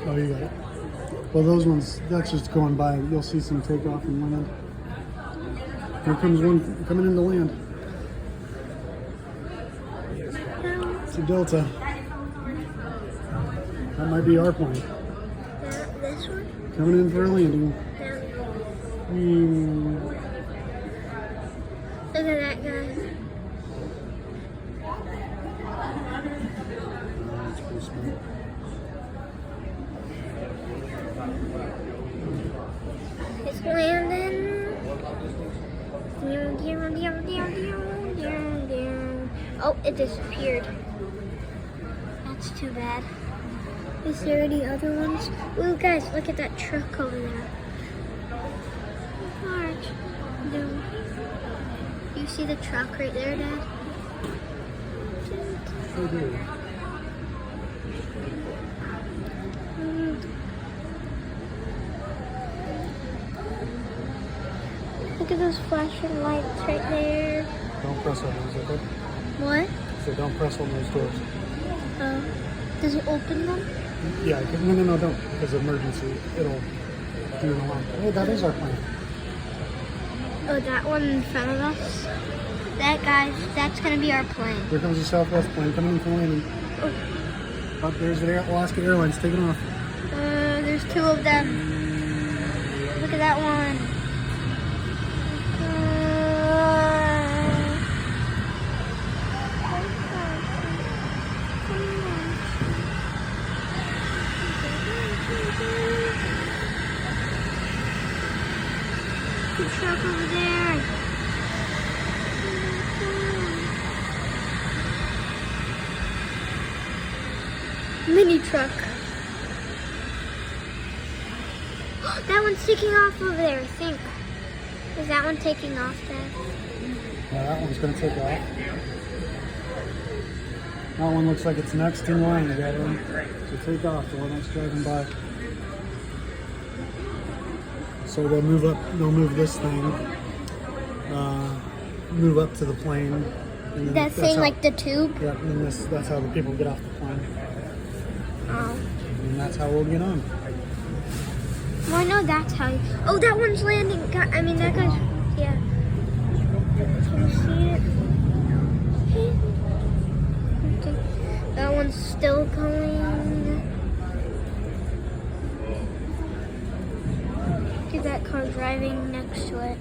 Oh, you got it. Well, those ones, that's just going by. You'll see some takeoff and land. Here comes one coming into land. It's a Delta. That might be our plane. This one? Coming in for a landing. Look at that guy. That's pretty smart. It's landing. Oh, it disappeared. That's too bad. Is there any other ones? Ooh, guys, look at that truck over there. Large. No. You see the truck right there, Dad? Sure do. Look at those flashing lights right there. Don't press on those, okay? What? So don't press on those doors. Does it open them? Yeah, no, don't. Because of emergency, it'll do an alarm. Oh, that is our plane. Oh, that one in front of us? That, guys, that's going to be our plane. Here comes the Southwest plane coming in for landing. Oh. Oh, there's the Alaska Airlines taking off. There's two of them. Look at that one. The truck over there. Mini truck. That one's taking off over there, I think. Is that one taking off, Dad? Yeah, that one's going to take off. That one looks like it's next in line, Gathering. So take off, the one that's driving by. So they'll move up, they'll move this thing, move up to the plane. And then That thing, like the tube? Yeah, and then that's how the people get off the plane. Oh. And that's how we'll get on. Well, I know that's how you... Oh, that one's landing. I mean, that guy's... Yeah. Can you see it? Okay. That one's still going. See that car driving next to it.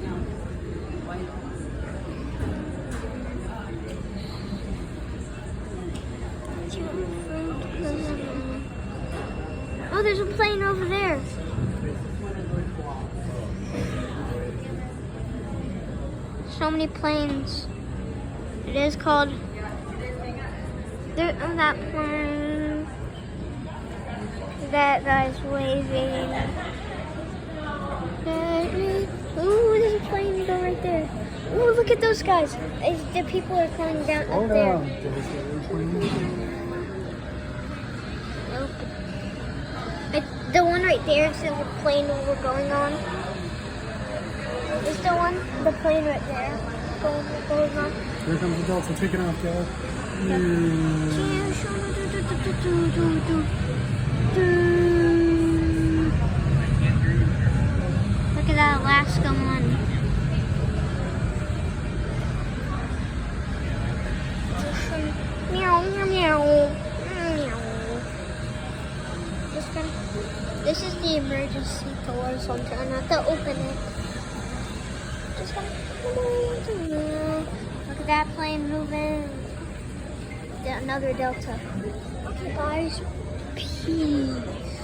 Oh, there's a plane over there. So many planes. It is called. There, oh, that plane. That guy's waving. Ooh, there's a plane go right there. Ooh, look at those guys. The people are coming down up there. The one right there is the plane we're going on. Is the plane right there going on? Here comes the Delta taking off, Kelly. Look at that Alaska one. Meow, meow, meow. This is the emergency door, so I'm trying not to open it. Just gonna look at that plane moving. Another Delta. Okay, guys, peace.